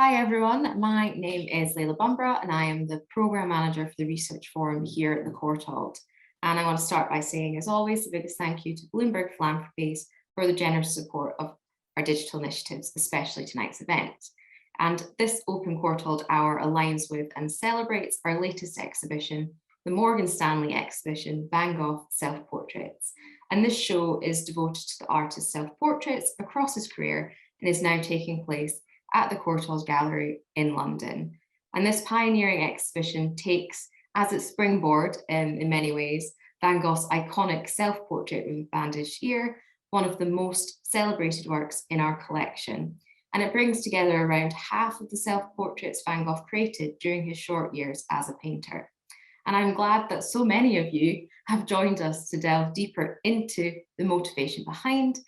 Hi everyone, my name is Leila Bumbra and I am the Programme Manager for the Research Forum here at the Courtauld. And I want to start by saying, as always, the biggest thank you to Bloomberg Philanthropies for the generous support of our digital initiatives, especially tonight's event. And this Open Courtauld Hour aligns with and celebrates our latest exhibition, the Morgan Stanley Exhibition, Van Gogh Self-Portraits. And this show is devoted to the artist's self-portraits across his career and is now taking place at the Courtauld Gallery in London. And this pioneering exhibition takes as its springboard, in many ways, Van Gogh's iconic self-portrait with a bandaged ear, one of the most celebrated works in our collection. And it brings together around half of the self-portraits Van Gogh created during his short years as a painter. And I'm glad that so many of you have joined us to delve deeper into the motivation behind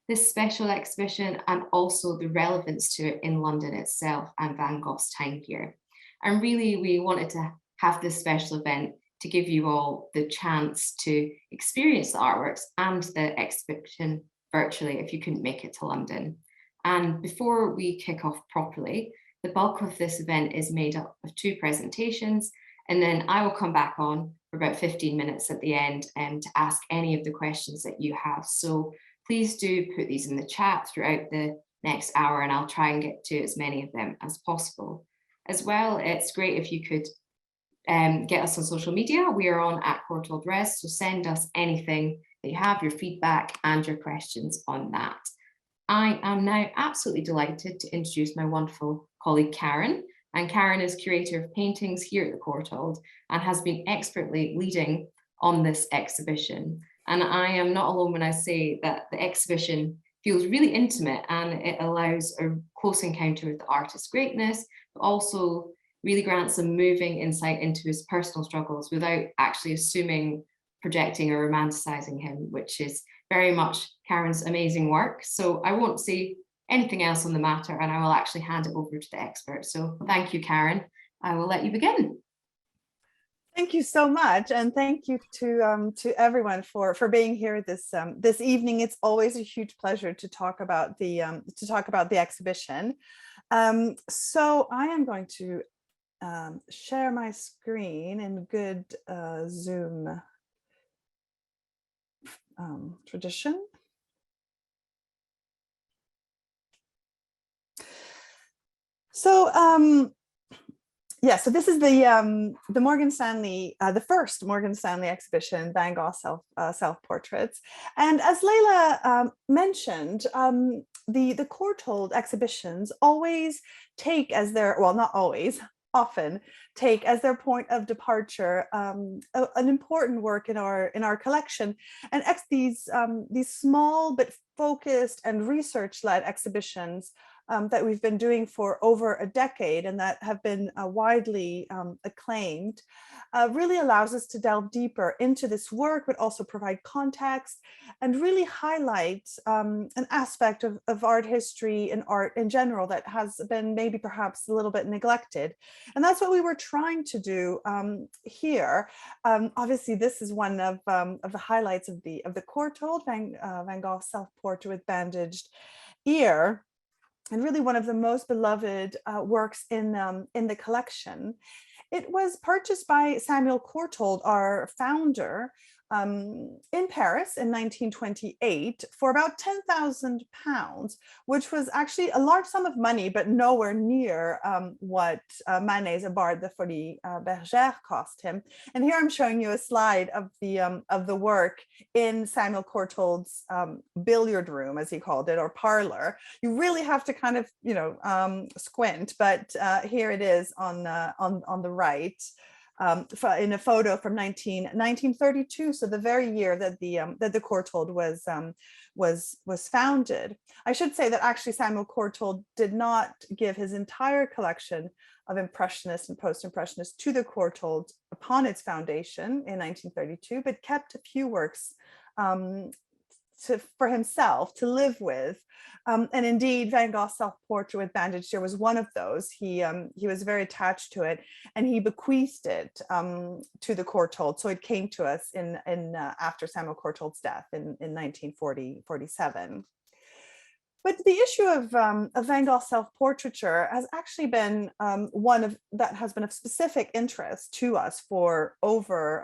this special exhibition and also the relevance to it in London itself and Van Gogh's time here. And really, we wanted to have this special event to give you all the chance to experience the artworks and the exhibition virtually if you couldn't make it to London. And before we kick off properly, the bulk of this event is made up of two presentations, and then I will come back on for about 15 minutes at the end to ask any of the questions that you have. So please do put these in the chat throughout the next hour and I'll try and get to as many of them as possible. As well, it's great if you could get us on social media. We are on @CourtauldRes, so send us anything that you have, your feedback and your questions on that. I am now absolutely delighted to introduce my wonderful colleague Karen. And Karen is Curator of Paintings here at the Courtauld and has been expertly leading on this exhibition. And I am not alone when I say that the exhibition feels really intimate and it allows a close encounter with the artist's greatness, but also really grants a moving insight into his personal struggles without actually assuming, projecting or romanticizing him, which is very much Karen's amazing work. So I won't say anything else on the matter and I will actually hand it over to the expert. So thank you, Karen. I will let you begin. Thank you so much, and thank you to everyone for being here this evening. It's always a huge pleasure to talk about the exhibition. So I am going to share my screen in good Zoom tradition. So yeah, so this is the Morgan Stanley, the first Morgan Stanley exhibition, Van Gogh self-portraits. And as Leila mentioned, the Courtauld exhibitions always take as their, well, not always, often take as their point of departure an important work in our collection. And these small but focused and research-led exhibitions that we've been doing for over a decade and that have been widely acclaimed really allows us to delve deeper into this work, but also provide context and really highlight an aspect of art history and art in general that has been maybe perhaps a little bit neglected. And that's what we were trying to do here. Obviously, this is one of the highlights of the Courtauld, Van Gogh self-portrait with Bandaged Ear, and really one of the most beloved works in the collection. It was purchased by Samuel Courtauld, our founder, in Paris in 1928 for about £10,000, which was actually a large sum of money, but nowhere near what Manet's A Bar de Folie Bergère cost him. And here I'm showing you a slide of the work in Samuel Courtauld's billiard room, as he called it, or parlor. You really have to kind of, squint, but here it is on the right. In a photo from 1932, so the very year that the Courtauld was founded. I should say that actually Samuel Courtauld did not give his entire collection of Impressionists and Post-Impressionists to the Courtauld upon its foundation in 1932, but kept a few works for himself to live with. And indeed, Van Gogh's self-portrait with Bandaged Ear was one of those. He was very attached to it, and he bequeathed it to the Courtauld. So it came to us in after Samuel Courtauld's death in 1947. But the issue of Van Gogh's self-portraiture has actually been one that has been of specific interest to us for over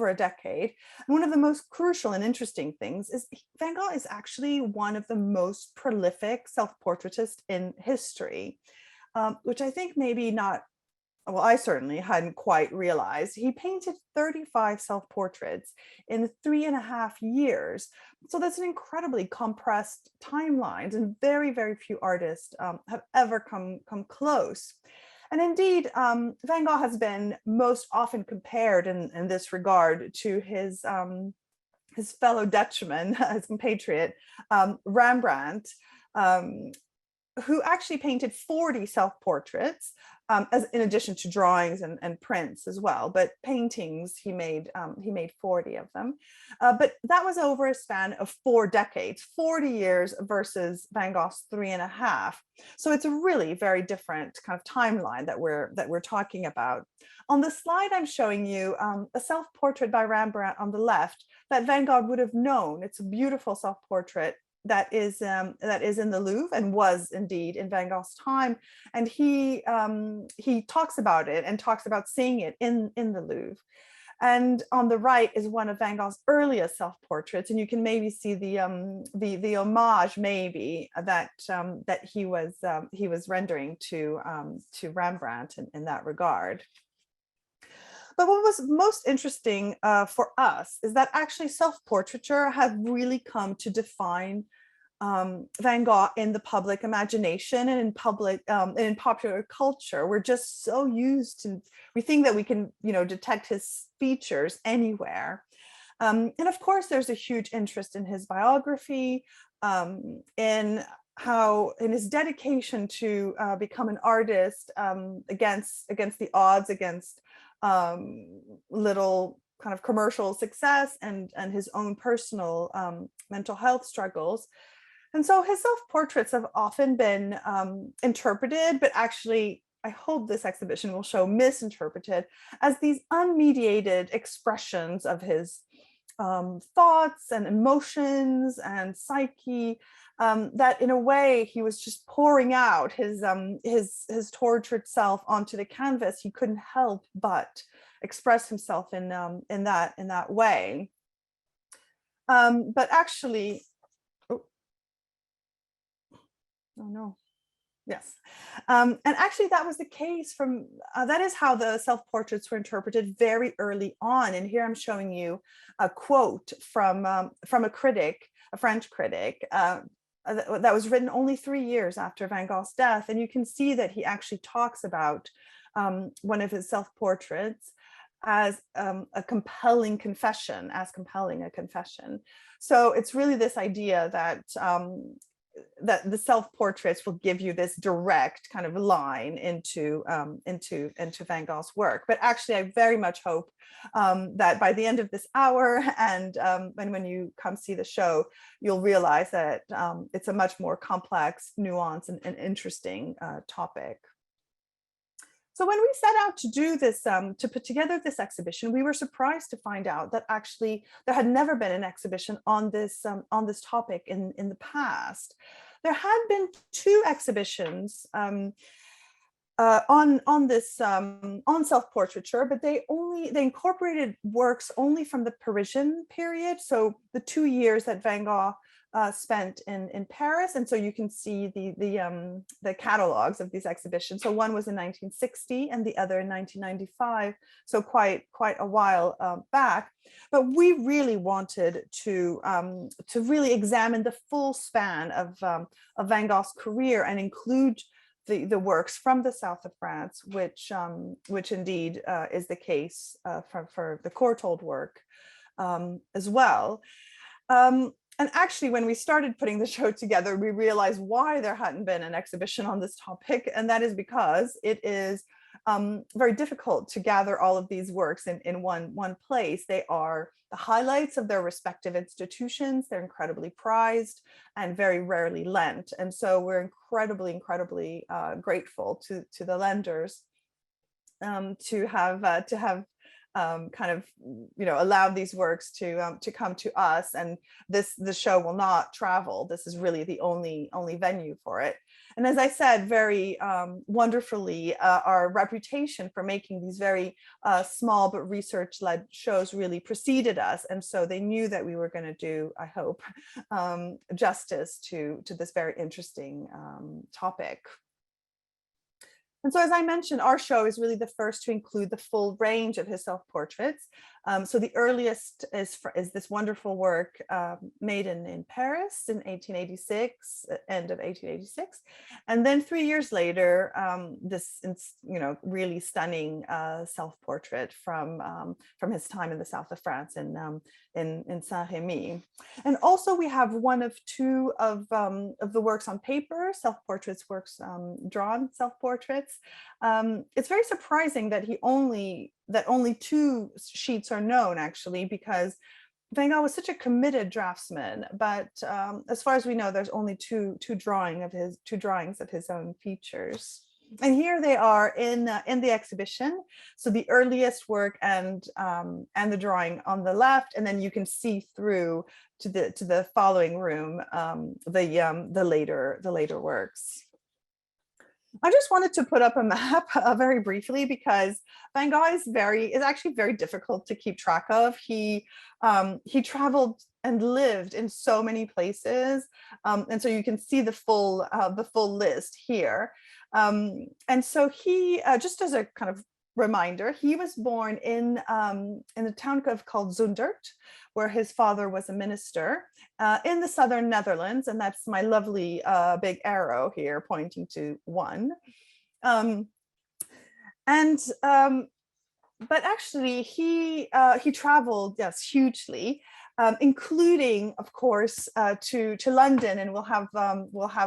a decade. And one of the most crucial and interesting things is Van Gogh is actually one of the most prolific self-portraitists in history, which I think maybe not, well, I certainly hadn't quite realized. He painted 35 self-portraits in 3.5 years. So that's an incredibly compressed timeline, and very, very few artists have ever come close. And indeed, Van Gogh has been most often compared in this regard to his fellow Dutchman, his compatriot, Rembrandt, who actually painted 40 self-portraits, as in addition to drawings and prints as well. But paintings, he made 40 of them. But that was over a span of 4 decades, 40 years versus Van Gogh's 3.5. So it's a really very different kind of timeline that we're talking about. On the slide I'm showing you a self-portrait by Rembrandt on the left that Van Gogh would have known. It's a beautiful self-portrait that is in the Louvre and was indeed in Van Gogh's time, and he talks about it and talks about seeing it in the Louvre. And on the right is one of Van Gogh's earliest self-portraits, and you can maybe see the homage maybe that he was rendering to Rembrandt in that regard. But what was most interesting for us is that actually self-portraiture had really come to define Van Gogh in the public imagination and in popular culture. We're just so used to, we think that we can, detect his features anywhere. And of course, there's a huge interest in his biography, in his dedication to become an artist against the odds, against little kind of commercial success and his own personal mental health struggles. And so his self-portraits have often been interpreted, but actually, I hope this exhibition will show misinterpreted, as these unmediated expressions of his thoughts and emotions and psyche, that in a way he was just pouring out his tortured self onto the canvas. He couldn't help but express himself in that way. But actually, oh no. Yes. And actually that was the case that is how the self-portraits were interpreted very early on. And here I'm showing you a quote from a critic, a French critic, that was written only 3 years after Van Gogh's death. And you can see that he actually talks about one of his self-portraits as a compelling confession, compelling a confession. So it's really this idea that that the self-portraits will give you this direct kind of line into Van Gogh's work. But actually, I very much hope that by the end of this hour and when you come see the show, you'll realize that it's a much more complex, nuanced, and interesting topic. So when we set out to do this, to put together this exhibition, we were surprised to find out that actually there had never been an exhibition on this topic in the past. There had been 2 exhibitions on self-portraiture, but they incorporated works only from the Parisian period. So the 2 years that Van Gogh spent in Paris, and so you can see the catalogs of these exhibitions. So one was in 1960 and the other in 1995, so quite a while back. But we really wanted to really examine the full span of Van Gogh's career and include the works from the south of France, which indeed is the case for the Courtauld work as well. And actually, when we started putting the show together, we realized why there hadn't been an exhibition on this topic. And that is because it is very difficult to gather all of these works in one place. They are the highlights of their respective institutions. They're incredibly prized and very rarely lent. And so we're incredibly grateful to the lenders to have kind of, allowed these works to come to us, and the show will not travel. This is really the only venue for it. And as I said, very wonderfully, our reputation for making these very small but research-led shows really preceded us, and so they knew that we were going to do, I hope, justice to this very interesting topic. And so, as I mentioned, our show is really the first to include the full range of his self-portraits. So the earliest is this wonderful work made in Paris in 1886, end of 1886. And then 3 years later, this really stunning self-portrait from his time in the south of France in Saint-Rémy. And also we have one of two of the works on paper, self-portraits, works drawn self-portraits. It's very surprising that only two sheets are known, actually, because Van Gogh was such a committed draftsman. But as far as we know, there's only two drawings of his own features. And here they are in the exhibition. So the earliest work and the drawing on the left, and then you can see through to the following room the later works. I just wanted to put up a map very briefly, because Van Gogh is actually very difficult to keep track of. He traveled and lived in so many places, and so you can see the full list here. And so he, just as a kind of reminder, he was born in a town called Zundert, where his father was a minister in the southern Netherlands, and that's my lovely big arrow here pointing to one. But actually, he traveled, yes, hugely, including, of course, to London, and we'll have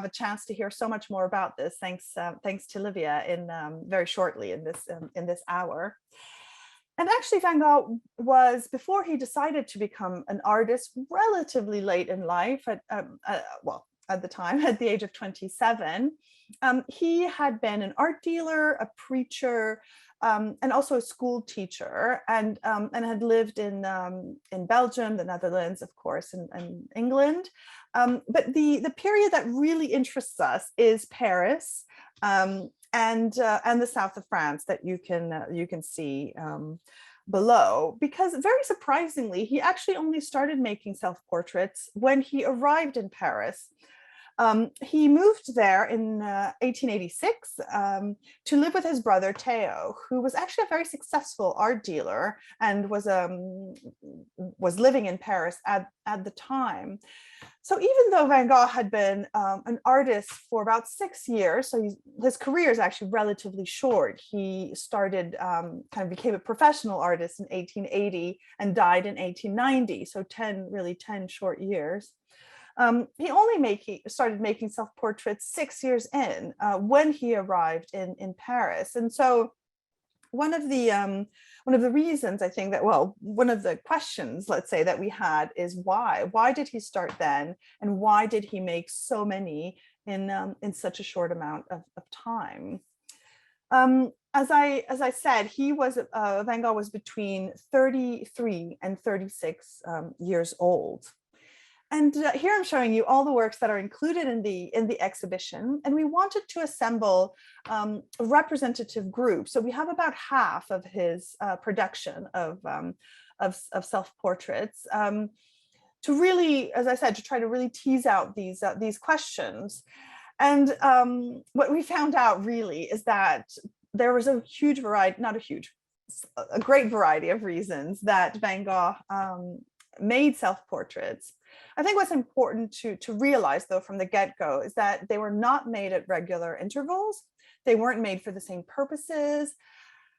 a chance to hear so much more about this thanks to Livia very shortly in this hour. And actually, Van Gogh was, before he decided to become an artist, relatively late in life, at the time, at the age of 27. He had been an art dealer, a preacher, and also a school teacher, and had lived in Belgium, the Netherlands, of course, and England. But the period that really interests us is Paris, and the south of France that you can see below, because very surprisingly, he actually only started making self-portraits when he arrived in Paris. He moved there in 1886 to live with his brother Theo, who was actually a very successful art dealer and was living in Paris at the time. So even though Van Gogh had been an artist for about 6 years, so his career is actually relatively short. He started, kind of became a professional artist in 1880 and died in 1890, so 10 short years. He only started making self-portraits 6 years in, when he arrived in Paris. And so one of the reasons, I think, that, well, one of the questions, let's say, that we had is why did he start then, and why did he make so many in such a short amount of time? As I said, Van Gogh was between 33 and 36 years old. And here I'm showing you all the works that are included in the exhibition, and we wanted to assemble a representative group. So we have about half of his production of self-portraits, to really, as I said, to try to really tease out these questions. And what we found out really is that there was a great variety of reasons that Van Gogh made self-portraits. I think what's important to realize, though, from the get-go is that they were not made at regular intervals. They weren't made for the same purposes.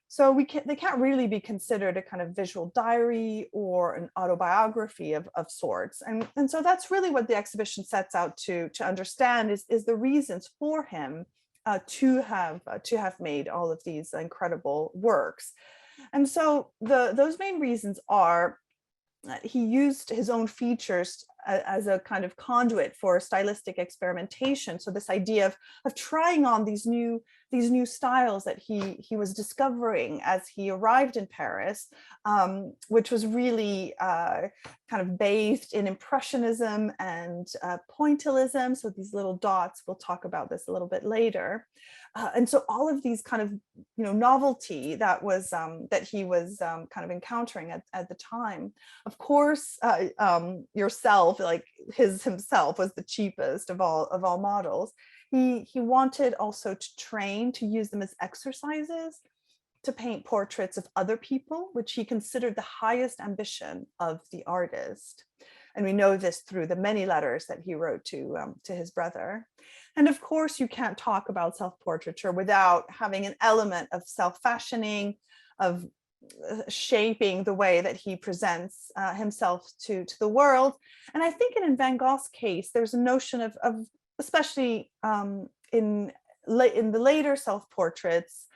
So they can't really be considered a kind of visual diary or an autobiography of sorts. And so that's really what the exhibition sets out to understand is the reasons for him to have made all of these incredible works. And so those main reasons are he used his own features as a kind of conduit for stylistic experimentation. So this idea of trying on these new these new styles that he was discovering as he arrived in Paris, which was really kind of bathed in Impressionism and Pointillism. So these little dots, we'll talk about this a little bit later. And so all of these kind of, novelty that was that he was kind of encountering at the time. Of course, yourself, like himself was the cheapest of all models. He wanted also to train, to use them as exercises, to paint portraits of other people, which he considered the highest ambition of the artist. And we know this through the many letters that he wrote to his brother. And of course, you can't talk about self-portraiture without having an element of self-fashioning, of shaping the way that he presents himself to the world. And I think in Van Gogh's case, there's a notion of especially in the later self-portraits,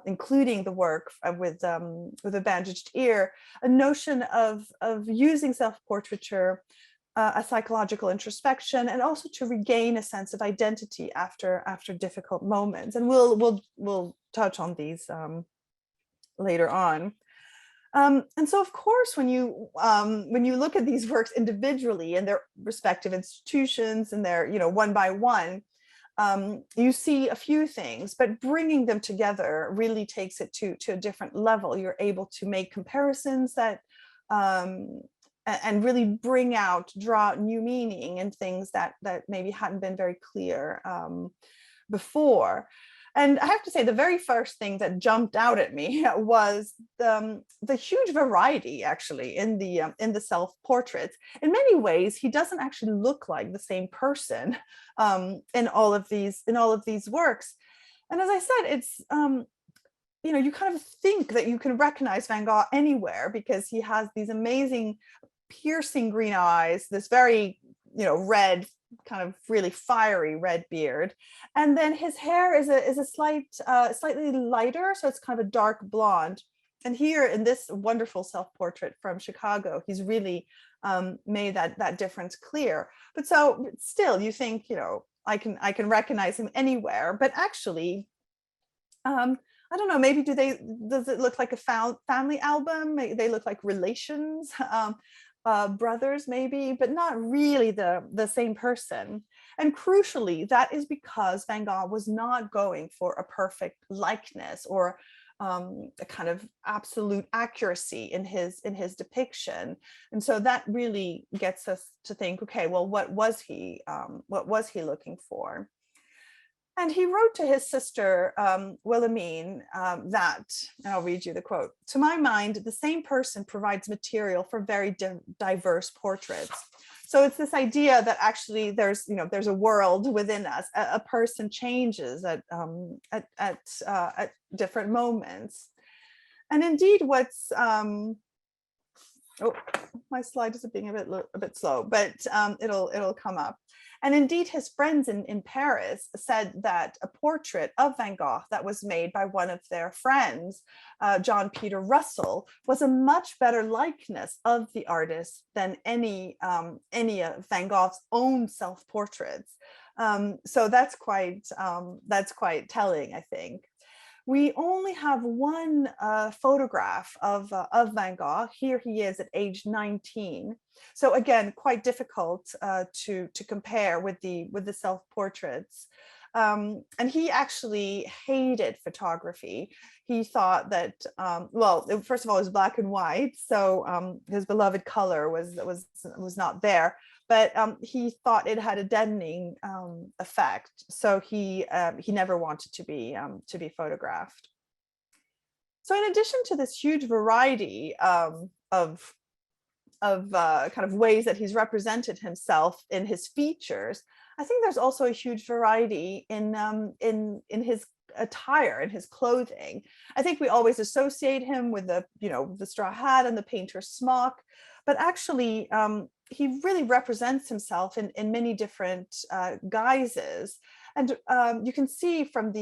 including the work with a Bandaged Ear, a notion of using self-portraiture as psychological introspection, and also to regain a sense of identity after difficult moments. And we'll touch on these later on. And so, of course, when you look at these works individually in their respective institutions and they're one by one, you see a few things, but bringing them together really takes it to a different level. You're able to make comparisons that and really draw out new meaning and things that maybe hadn't been very clear before. And I have to say, the very first thing that jumped out at me was the huge variety, actually, in the self-portraits. In many ways, he doesn't actually look like the same person in all of these works. And as I said, it's you kind of think that you can recognize Van Gogh anywhere, because he has these amazing, piercing green eyes, this very red, kind of really fiery red beard, and then his hair is a slightly lighter, so it's kind of a dark blonde. And here in this wonderful self-portrait from Chicago, he's really made that difference clear. But so still, you think I can recognize him anywhere, but actually I don't know, maybe does it look like a family album? Maybe they look like relations, brothers maybe, but not really the same person. And crucially, that is because Van Gogh was not going for a perfect likeness or a kind of absolute accuracy in his depiction. And so that really gets us to think, okay, well, what was he looking for? And he wrote to his sister, Wilhelmine, that, and I'll read you the quote: "To my mind, the same person provides material for very diverse portraits." So it's this idea that actually there's a world within us. A person changes at different moments. And indeed, what's oh, my slide is being a bit slow, but it'll come up. And indeed, his friends in Paris said that a portrait of Van Gogh that was made by one of their friends, John Peter Russell, was a much better likeness of the artist than any of Van Gogh's own self-portraits. So that's quite telling, I think. We only have one photograph of Van Gogh. Here he is at age 19. So again, quite difficult to compare with the self-portraits. And he actually hated photography. He thought that, well, first of all, it was black and white, so his beloved color was not there. But he thought it had a deadening effect, so he never wanted to be photographed. So, in addition to this huge variety of kind of ways that he's represented himself in his features, I think there's also a huge variety in his attire and his clothing. I think we always associate him with the straw hat and the painter's smock, but actually he really represents himself in many different guises. And you can see from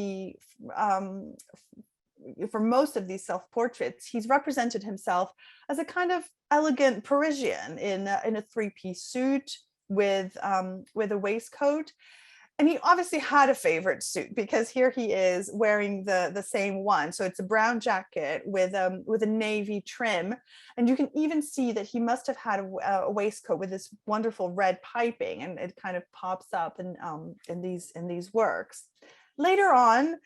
for most of these self-portraits, he's represented himself as a kind of elegant Parisian in a three-piece suit with a waistcoat. And he obviously had a favorite suit, because here he is wearing the same one. So it's a brown jacket with a navy trim. And you can even see that he must have had a waistcoat with this wonderful red piping, and it kind of pops up in these works. Later on,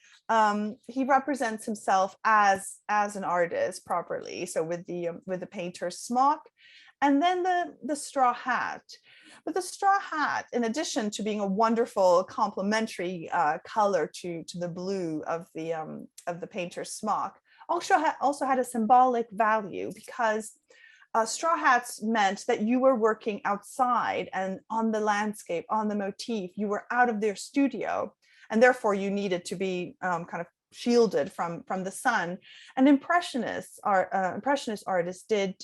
he represents himself as an artist properly. So with the painter's smock, and then the straw hat. But the straw hat, in addition to being a wonderful complementary color to the blue of the painter's smock, also had a symbolic value, because straw hats meant that you were working outside and on the landscape, on the motif. You were out of their studio, and therefore you needed to be kind of shielded from the sun. And impressionist artists did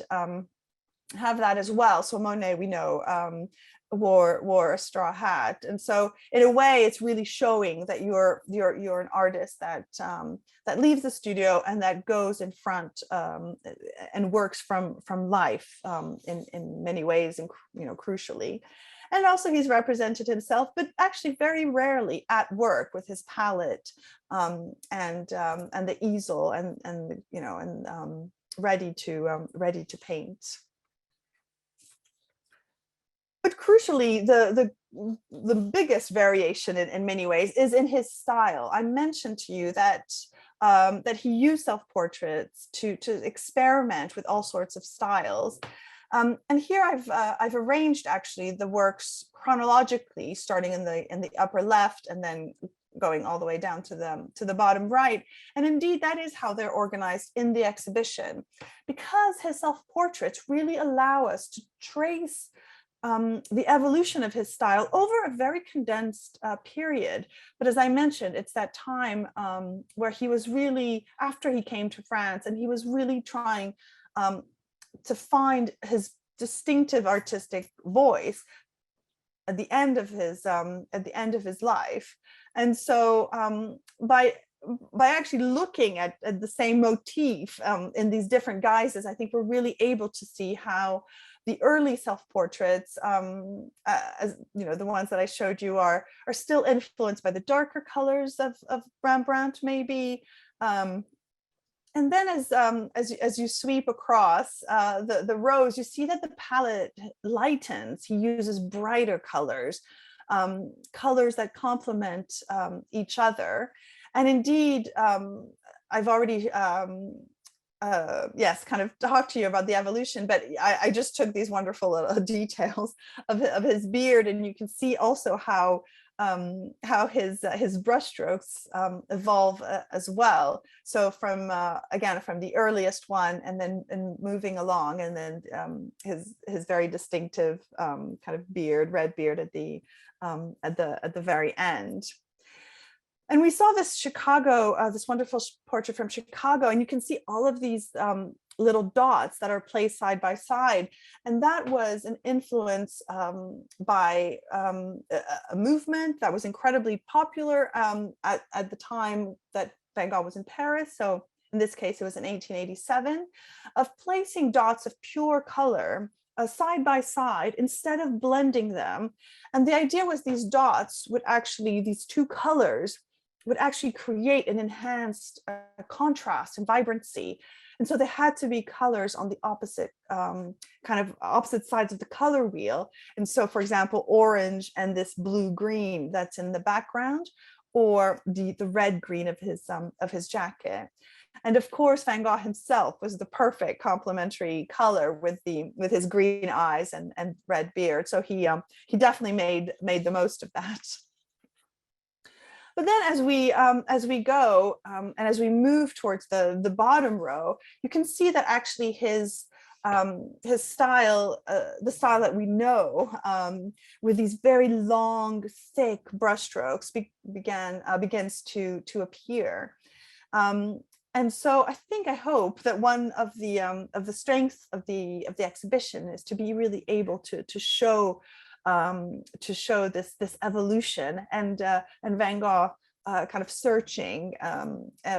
have that as well. So Monet, we know, wore a straw hat, and so in a way, it's really showing that you're an artist that leaves the studio and that goes in front and works from life in many ways, and crucially. And also, he's represented himself, but actually very rarely, at work with his palette and the easel and ready to paint. But crucially, the biggest variation in many ways is in his style. I mentioned to you that he used self-portraits to experiment with all sorts of styles. And here I've arranged actually the works chronologically, starting in the upper left and then going all the way down to the bottom right. And indeed, that is how they're organized in the exhibition, because his self-portraits really allow us to trace the evolution of his style over a very condensed period. But as I mentioned, it's that time where he was really, after he came to France, and he was really trying to find his distinctive artistic voice at the end of his life. And so by actually looking at the same motif in these different guises, I think we're really able to see how the early self-portraits, as the ones that I showed you, are still influenced by the darker colors of Rembrandt, maybe. And then as you sweep across the rows, you see that the palette lightens. He uses brighter colors, colors that complement each other. And indeed, I've already kind of talked to you about the evolution, but I just took these wonderful little details of his beard, and you can see also how his brushstrokes evolve as well. So from the earliest one, and then moving along, and then his very distinctive kind of red beard at the very end. And we saw this this wonderful portrait from Chicago, and you can see all of these little dots that are placed side by side. And that was an influence by a movement that was incredibly popular at the time that Van Gogh was in Paris. So in this case, it was in 1887, of placing dots of pure color side by side instead of blending them. And the idea was these dots would actually, these two colors would actually create an enhanced contrast and vibrancy. And so there had to be colors on the opposite opposite sides of the color wheel. And so, for example, orange and this blue-green that's in the background, or the red-green of his jacket. And of course, Van Gogh himself was the perfect complementary color with his green eyes and red beard. So he definitely made the most of that. But then as we go and as we move towards the bottom row, you can see that actually his style, the style that we know, with these very long, thick brushstrokes, begins to appear. And so I hope that one of the strengths of the exhibition is to be really able to show this evolution, and Van Gogh kind of searching,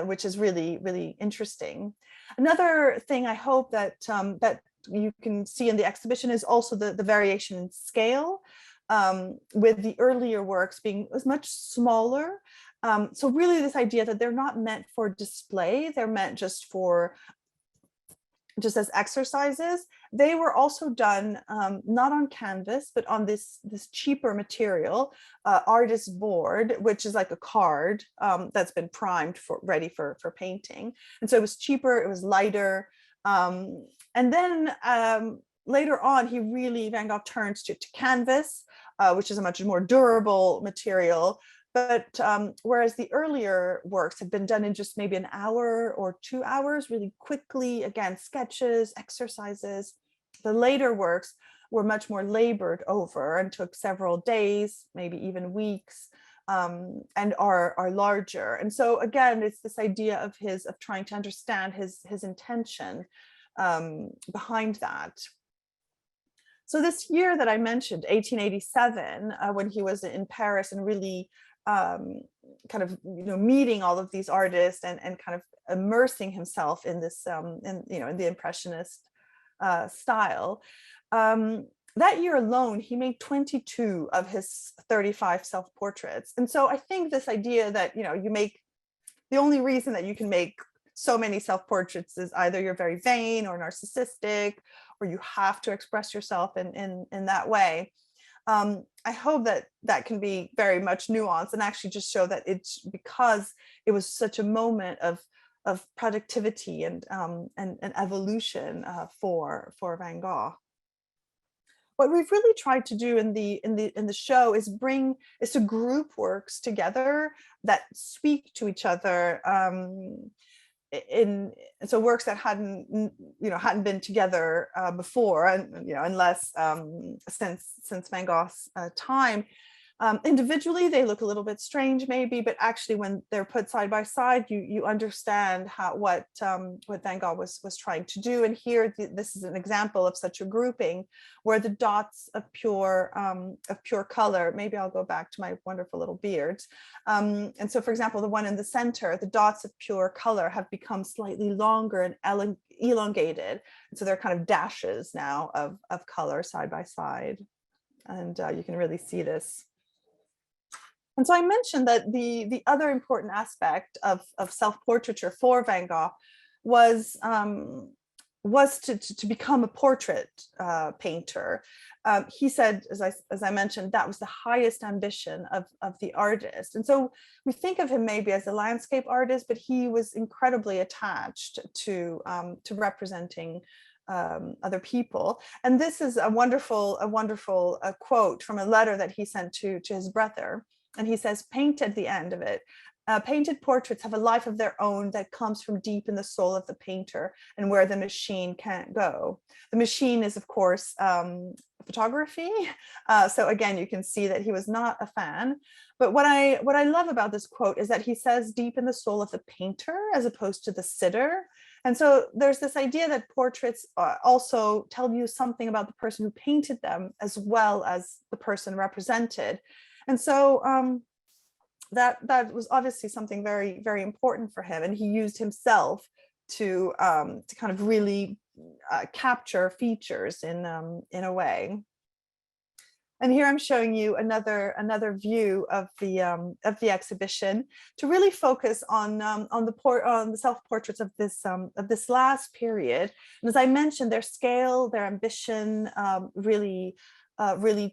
which is really, really interesting. Another thing I hope that you can see in the exhibition is also the variation in scale. with the earlier works being much smaller. So really this idea that they're not meant for display, they're meant just as exercises. They were also done not on canvas, but on this cheaper material, artist board, which is like a card that's been primed ready for painting. And so it was cheaper, it was lighter. And then later on, Van Gogh turns to canvas, which is a much more durable material. But whereas the earlier works had been done in just maybe an hour or 2 hours, really quickly, again, sketches, exercises, the later works were much more labored over and took several days, maybe even weeks, and are larger. And so again, it's this idea of trying to understand his intention behind that. So this year that I mentioned, 1887, when he was in Paris and really kind of meeting all of these artists and kind of immersing himself in this in the Impressionist style. That year alone, he made 22 of his 35 self-portraits. And so I think this idea that the only reason that you can make so many self-portraits is either you're very vain or narcissistic, or you have to express yourself in that way. I hope that can be very much nuanced and actually just show that it's because it was such a moment of productivity and evolution for Van Gogh. What we've really tried to do in the show is to group works together that speak to each other. So works that hadn't been together before, and unless since Van Gogh's time. Individually, they look a little bit strange, maybe, but actually, when they're put side by side, you understand what Van Gogh was trying to do. And here, this is an example of such a grouping, where the dots of pure color. Maybe I'll go back to my wonderful little beards. And so, for example, the one in the center, the dots of pure color have become slightly longer and elongated. And so they're kind of dashes now of color side by side, and you can really see this. And so I mentioned that the other important aspect of self-portraiture for Van Gogh was to become a portrait painter. He said, as I mentioned, that was the highest ambition of the artist. And so we think of him maybe as a landscape artist, but he was incredibly attached to representing other people. And this is a wonderful quote from a letter that he sent to his brother. And he says, paint at the end of it. Painted portraits have a life of their own that comes from deep in the soul of the painter and where the machine can't go. The machine is, of course, photography. So again, you can see that he was not a fan. But what I love about this quote is that he says deep in the soul of the painter as opposed to the sitter. And so there's this idea that portraits also tell you something about the person who painted them as well as the person represented. And so that was obviously something very, very important for him. And he used himself to kind of really capture features in a way. And here I'm showing you another view of the exhibition to really focus on the self-portraits of this last period. And as I mentioned, their scale, their ambition really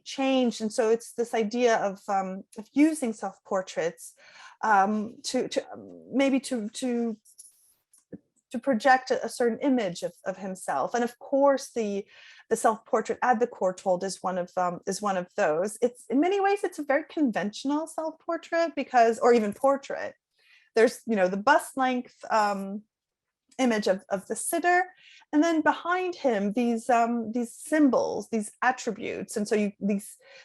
changed. And so it's this idea of using self-portraits to project a certain image of himself. And of course, the self-portrait at the Courtauld is one of those. It's in many ways, it's a very conventional self-portrait or even portrait. There's, the bust length image of the sitter, and then behind him these symbols, these attributes. And so you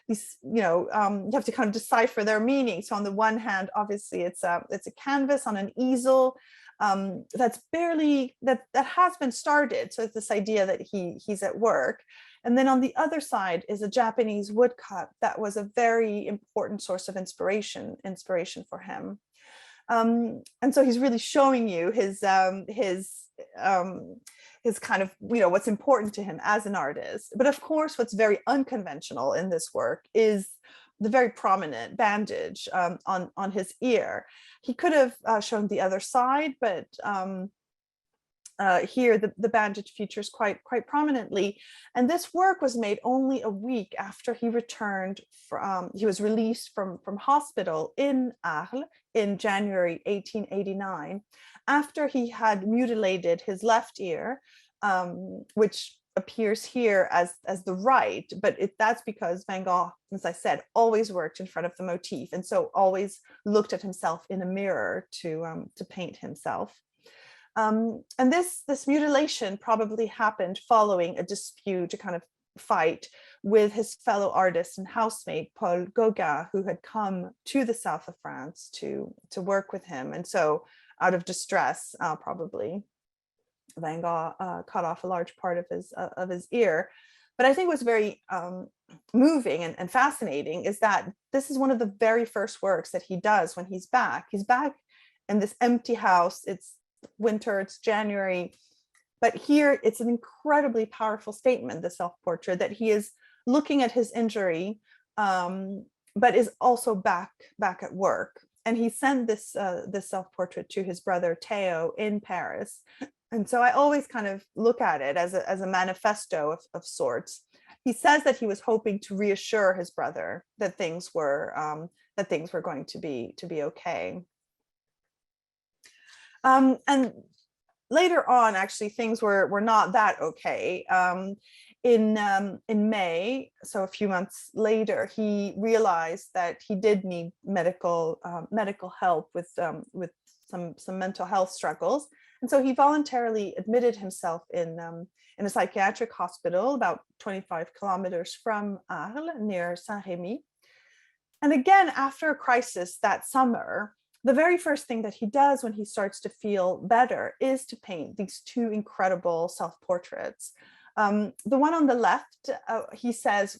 have to kind of decipher their meaning. So on the one hand, obviously it's a canvas on an easel that has been started. So it's this idea that he's at work. And then on the other side is a Japanese woodcut that was a very important source of inspiration for him. And so he's really showing you his kind of, what's important to him as an artist. But of course, what's very unconventional in this work is the very prominent bandage on his ear. He could have shown the other side, but here the bandage features quite prominently. And this work was made only a week after he returned from, he was released from hospital in Arles in January 1889, after he had mutilated his left ear, which appears here as the right, but that's because Van Gogh, as I said, always worked in front of the motif, and so always looked at himself in a mirror to paint himself. And this mutilation probably happened following a dispute, a kind of fight with his fellow artist and housemate Paul Gauguin, who had come to the south of France to work with him, and so out of distress, probably, Van Gogh cut off a large part of his ear. But I think what's very moving and fascinating is that this is one of the very first works that he does when he's back. He's back in this empty house. It's winter, it's January, but here it's an incredibly powerful statement, the self-portrait, that he is looking at his injury, but is also back at work. And he sent this self-portrait to his brother Theo in Paris. And so I always kind of look at it as a manifesto of sorts. He says that he was hoping to reassure his brother that things were going to be okay. And later on, actually, things were not that okay. In May, so a few months later, he realized that he did need medical help with some mental health struggles. And so he voluntarily admitted himself in a psychiatric hospital about 25 kilometers from Arles, near Saint-Rémy. And again, after a crisis that summer, the very first thing that he does when he starts to feel better is to paint these two incredible self-portraits. The one on the left, he says,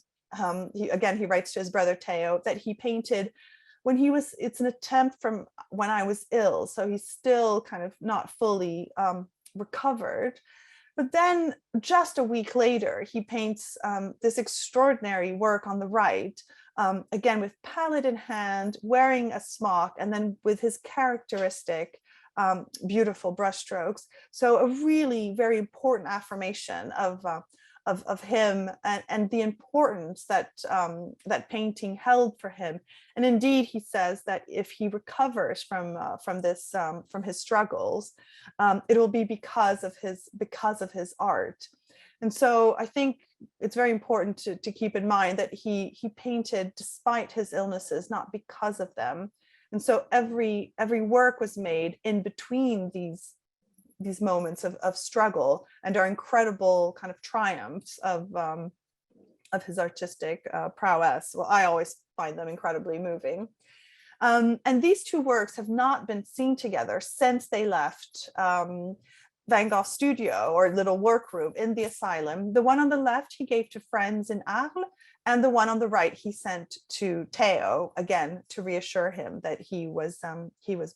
he writes to his brother Theo that he painted when it's an attempt from when I was ill. So he's still kind of not fully recovered. But then just a week later, he paints this extraordinary work on the right, again, with palette in hand, wearing a smock, and then with his characteristic beautiful brushstrokes. So a really very important affirmation of him and the importance that that painting held for him. And indeed, he says that if he recovers from his struggles, it will be because of his art. And so I think it's very important to keep in mind that he painted despite his illnesses, not because of them. And so every work was made in between these moments of struggle and our incredible kind of triumphs of his artistic prowess. Well, I always find them incredibly moving. And these two works have not been seen together since they left Van Gogh's studio or little workroom in the asylum. The one on the left he gave to friends in Arles, and the one on the right he sent to Theo, again to reassure him that he was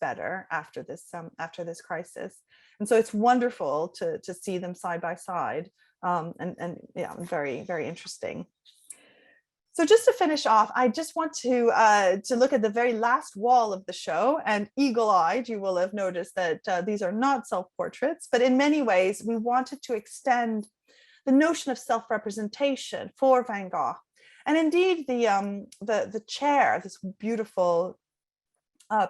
better after this crisis. And so it's wonderful to see them side by side, and yeah, very, very interesting. So just to finish off, I just want to look at the very last wall of the show, and eagle-eyed, you will have noticed that these are not self-portraits, but in many ways, we wanted to extend the notion of self-representation for Van Gogh. And indeed, the chair, this beautiful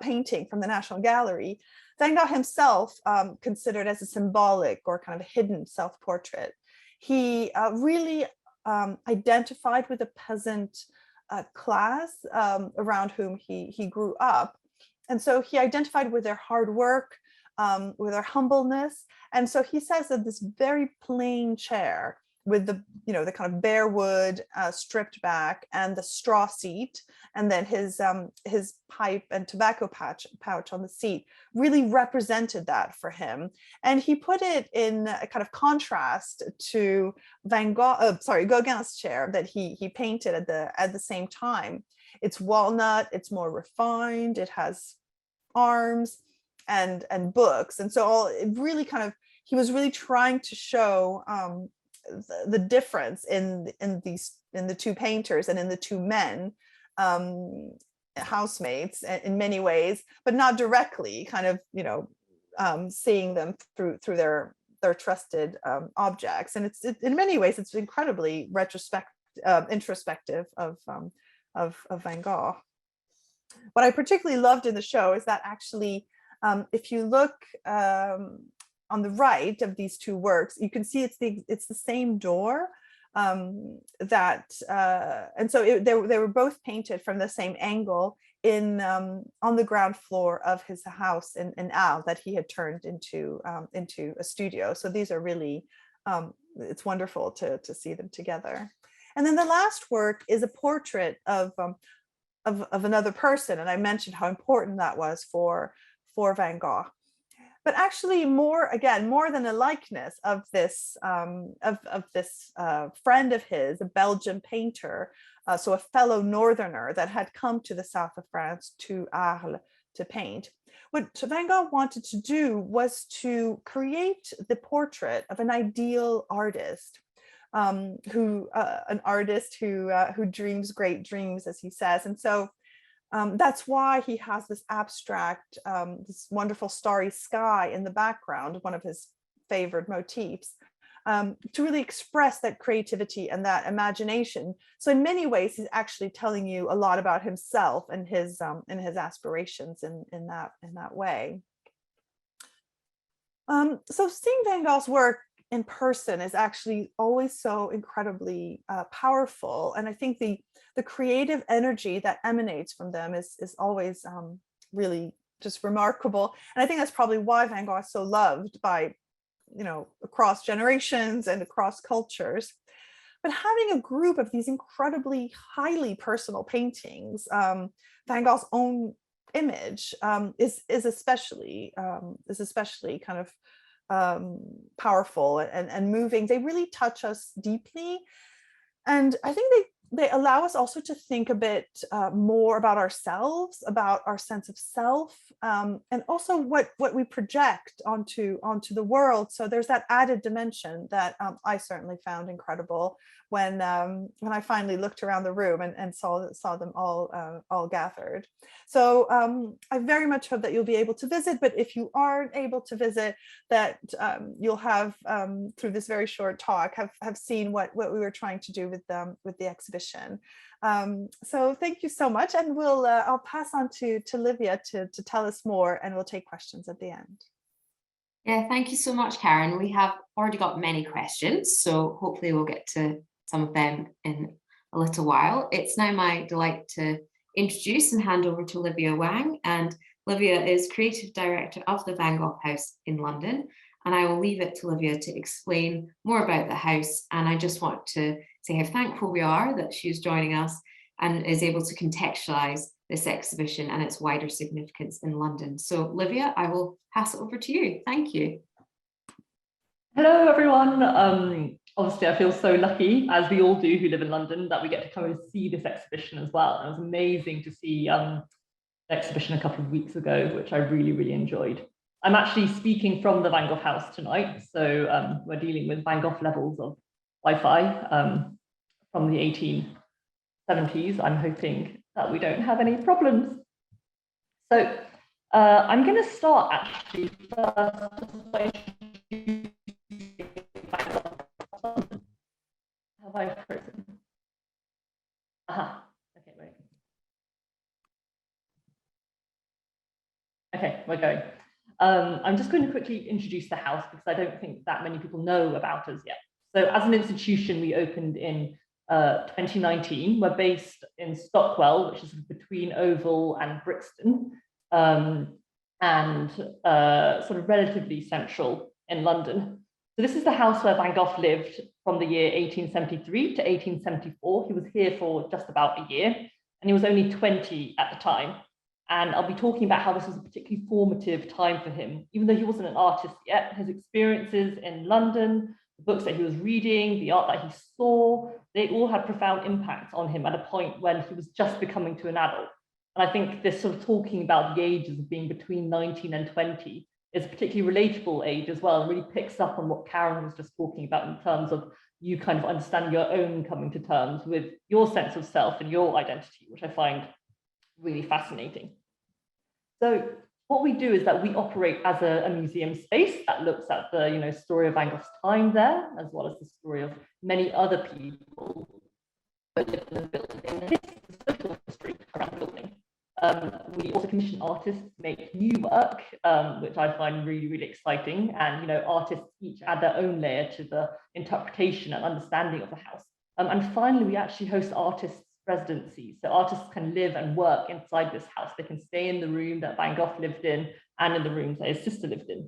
painting from the National Gallery, Van Gogh himself considered as a symbolic or kind of a hidden self-portrait. He really identified with the peasant class around whom he grew up. And so he identified with their hard work, with their humbleness. And so he says that this very plain chair with the kind of bare wood stripped back and the straw seat, and then his pipe and tobacco pouch on the seat really represented that for him. And he put it in a kind of contrast to Gauguin's chair that he painted at the same time. It's walnut, it's more refined, it has arms and books. And so it really kind of, he was really trying to show the difference in the two painters and in the two men, housemates in many ways, but not directly, kind of, you know, seeing them through their trusted objects. And it's in many ways it's incredibly introspective of Van Gogh. What I particularly loved in the show is that actually, if you look on the right of these two works, you can see it's the same door, and so they were both painted from the same angle on the ground floor of his house in Arles that he had turned into a studio. So these are really, it's wonderful to see them together. And then the last work is a portrait of another person, and I mentioned how important that was for Van Gogh. But actually, more than a likeness of this friend of his, a Belgian painter, so a fellow northerner that had come to the south of France, to Arles, to paint. What Van Gogh wanted to do was to create the portrait of an ideal artist, an artist who dreams great dreams, as he says. And so that's why he has this abstract, this wonderful starry sky in the background, one of his favorite motifs, to really express that creativity and that imagination. So in many ways, he's actually telling you a lot about himself and his aspirations in that way. So seeing Van Gogh's work in person is actually always so incredibly powerful, and I think the creative energy that emanates from them is always really just remarkable. And I think that's probably why Van Gogh is so loved by, you know, across generations and across cultures. But having a group of these incredibly highly personal paintings, Van Gogh's own image is especially kind of powerful and moving. They really touch us deeply, and I think they allow us also to think a bit more about ourselves, about our sense of self, and also what we project onto the world. So there's that added dimension that I certainly found incredible when I finally looked around the room and saw them all gathered. So I very much hope that you'll be able to visit, but if you aren't able to visit, that you'll have through this very short talk have seen what we were trying to do with the exhibition. So thank you so much, and I'll pass on to Livia to tell us more, and we'll take questions at the end. Yeah, thank you so much, Karen. We have already got many questions, so hopefully we'll get to some of them in a little while. It's now my delight to introduce and hand over to Livia Wang, and Livia is Creative Director of the Van Gogh House in London, and I will leave it to Livia to explain more about the house. And I just want to say how thankful we are that she's joining us and is able to contextualize this exhibition and its wider significance in London. So Livia, I will pass it over to you. Thank you. Hello, everyone. Obviously, I feel so lucky, as we all do who live in London, that we get to come and see this exhibition as well. It was amazing to see the exhibition a couple of weeks ago, which I really, really enjoyed. I'm actually speaking from the Van Gogh house tonight, so we're dealing with Van Gogh levels of Wi-Fi from the 1870s. I'm hoping that we don't have any problems. So I'm going to start actually first by have I frozen? Aha. Okay, wait. Okay, we're going. I'm just going to quickly introduce the house because I don't think that many people know about us yet. So as an institution, we opened in 2019. We're based in Stockwell, which is between Oval and Brixton, and sort of relatively central in London. So this is the house where Van Gogh lived from the year 1873 to 1874. He was here for just about a year, and he was only 20 at the time. And I'll be talking about how this was a particularly formative time for him. Even though he wasn't an artist yet, his experiences in London, the books that he was reading, the art that he saw, they all had profound impacts on him at a point when he was just becoming to an adult. And I think this sort of talking about the ages of being between 19 and 20 is a particularly relatable age as well, and really picks up on what Karen was just talking about in terms of you kind of understanding your own coming to terms with your sense of self and your identity, which I find really fascinating. So what we do is that we operate as a museum space that looks at the story of Van Gogh's time there, as well as the story of many other people who lived in the building, the social history around the building. We also commission artists to make new work, which I find really, really exciting. And artists each add their own layer to the interpretation and understanding of the house. And finally, we actually host artists' residencies. So artists can live and work inside this house. They can stay in the room that Van Gogh lived in and in the rooms that his sister lived in.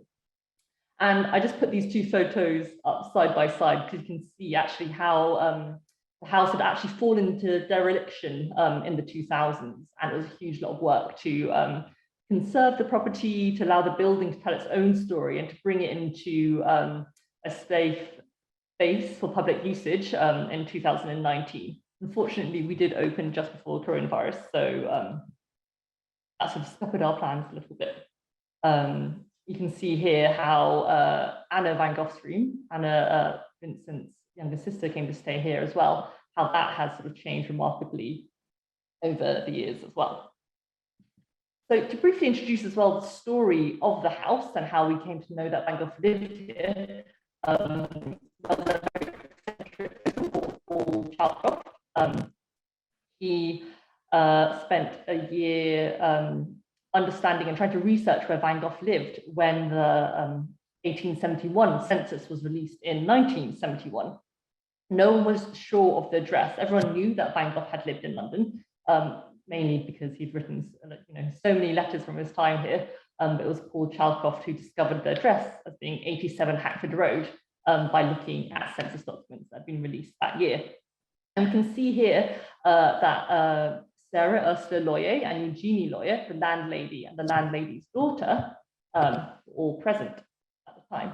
And I just put these two photos up side by side because you can see actually how the house had actually fallen into dereliction in the 2000s, and it was a huge lot of work to conserve the property, to allow the building to tell its own story, and to bring it into a safe space for public usage in 2019. Unfortunately, we did open just before coronavirus, so that sort of scuppered our plans a little bit. You can see here how Anna Van Gogh's room, Anna Vincent's younger sister, came to stay here as well, how that has sort of changed remarkably over the years as well. So to briefly introduce as well the story of the house and how we came to know that Van Gogh lived here, Courtauld. He spent a year understanding and trying to research where Van Gogh lived when the 1871 census was released in 1971. No one was sure of the address. Everyone knew that Van Gogh had lived in London, mainly because he'd written so many letters from his time here. But it was Paul Chalcroft who discovered the address as being 87 Hackford Road by looking at census documents that had been released that year. And we can see here that Sarah Ursula Loyer and Eugenie Loyer, the landlady and the landlady's daughter, were all present at the time.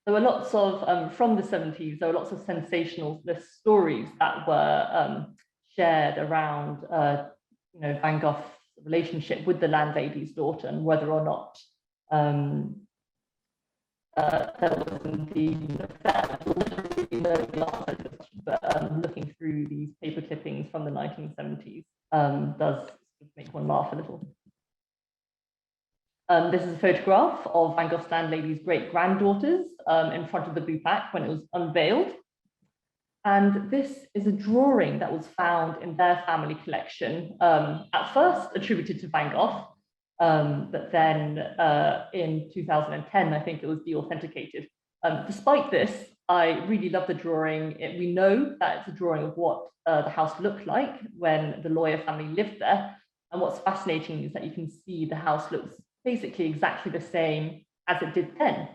There were lots of, from the 70s, there were lots of sensationalist stories that were shared around, Van Gogh's relationship with the landlady's daughter and whether or not there was indeed an affair. But looking through these paper clippings from the 1970s does make one laugh a little. This is a photograph of Van Gogh's landlady's great-granddaughters in front of the Bupak when it was unveiled. And this is a drawing that was found in their family collection, at first attributed to Van Gogh, but then in 2010, I think it was de-authenticated. Despite this, I really love the drawing. We know that it's a drawing of what the house looked like when the Loyer family lived there. And what's fascinating is that you can see the house looks basically exactly the same as it did then.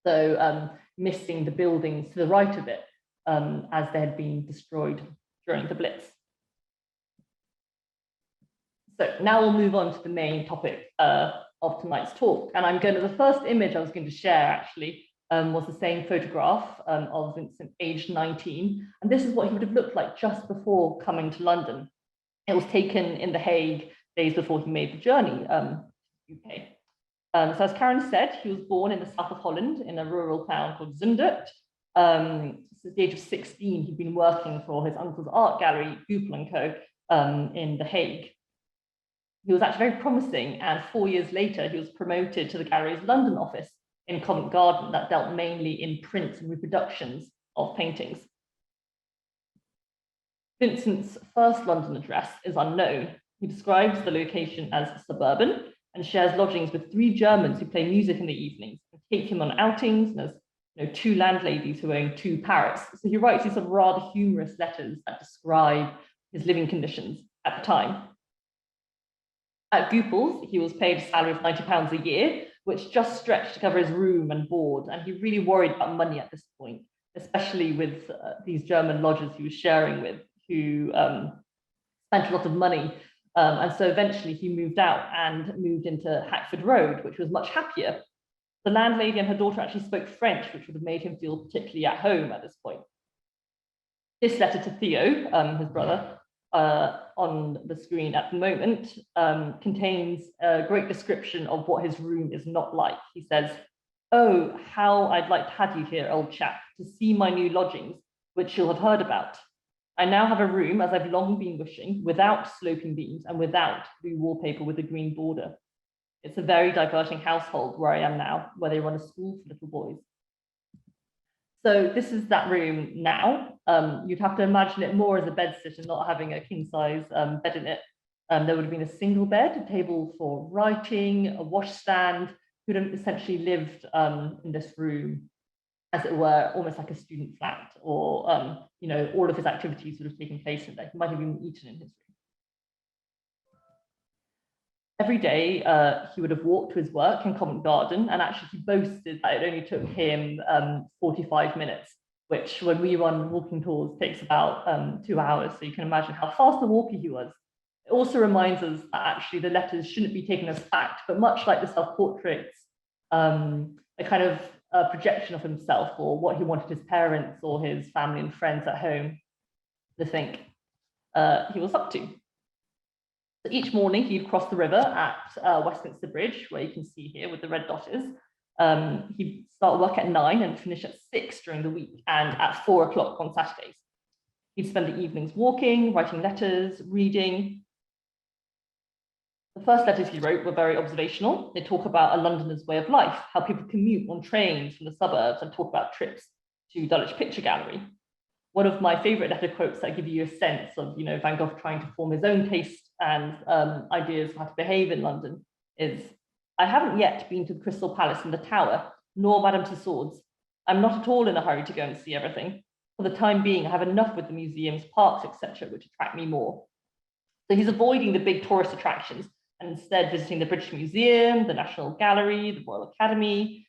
So missing the buildings to the right of it as they had been destroyed during the Blitz. So now we'll move on to the main topic of tonight's talk. And the first image I was going to share actually was the same photograph of Vincent aged 19. And this is what he would have looked like just before coming to London. It was taken in The Hague days before he made the journey UK. So as Karen said, he was born in the south of Holland in a rural town called Zundert. Since the age of 16, he'd been working for his uncle's art gallery, Courtauld Co, in The Hague. He was actually very promising, and 4 years later, he was promoted to the gallery's London office in Covent Garden that dealt mainly in prints and reproductions of paintings. Vincent's first London address is unknown. He describes the location as suburban and shares lodgings with 3 Germans who play music in the evenings and take him on outings, and there's 2 landladies who own 2 parrots. So he writes these sort of rather humorous letters that describe his living conditions at the time. At Courtauld, he was paid a salary of £90 a year, which just stretched to cover his room and board, and he really worried about money at this point, especially with these German lodgers he was sharing with, who spent a lot of money. And so eventually he moved out and moved into Hackford Road, which was much happier. The landlady and her daughter actually spoke French, which would have made him feel particularly at home at this point. This letter to Theo, his brother, on the screen at the moment, contains a great description of what his room is not like. He says, "Oh, how I'd like to have you here, old chap, to see my new lodgings, which you'll have heard about. I now have a room, as I've long been wishing, without sloping beams and without blue wallpaper with a green border. It's a very diverting household where I am now, where they run a school for little boys." So this is that room now. You'd have to imagine it more as a bedsit and not having a king-size bed in it. There would have been a single bed, a table for writing, a washstand. Who'd have essentially lived in this room, as it were, almost like a student flat, or all of his activities would have taken place in there. He might have even eaten in his room. Every day, he would have walked to his work in Covent Garden, and actually he boasted that it only took him 45 minutes, which when we run walking tours takes about 2 hours. So you can imagine how fast a walker he was. It also reminds us that actually the letters shouldn't be taken as fact, but much like the self-portraits, a kind of projection of himself or what he wanted his parents or his family and friends at home to think he was up to. So each morning he'd cross the river at Westminster Bridge, where you can see here with the red dot is. He'd start work at 9 and finish at 6 during the week, and at 4 o'clock on Saturdays. He'd spend the evenings walking, writing letters, reading. The first letters he wrote were very observational. They talk about a Londoner's way of life, how people commute on trains from the suburbs, and talk about trips to Dulwich Picture Gallery. One of my favorite letter quotes that give you a sense of, Van Gogh trying to form his own taste and ideas of how to behave in London is, "I haven't yet been to the Crystal Palace and the Tower, nor Madame Tussauds. I'm not at all in a hurry to go and see everything. For the time being, I have enough with the museums, parks, etc., which attract me more." So he's avoiding the big tourist attractions and instead visiting the British Museum, the National Gallery, the Royal Academy.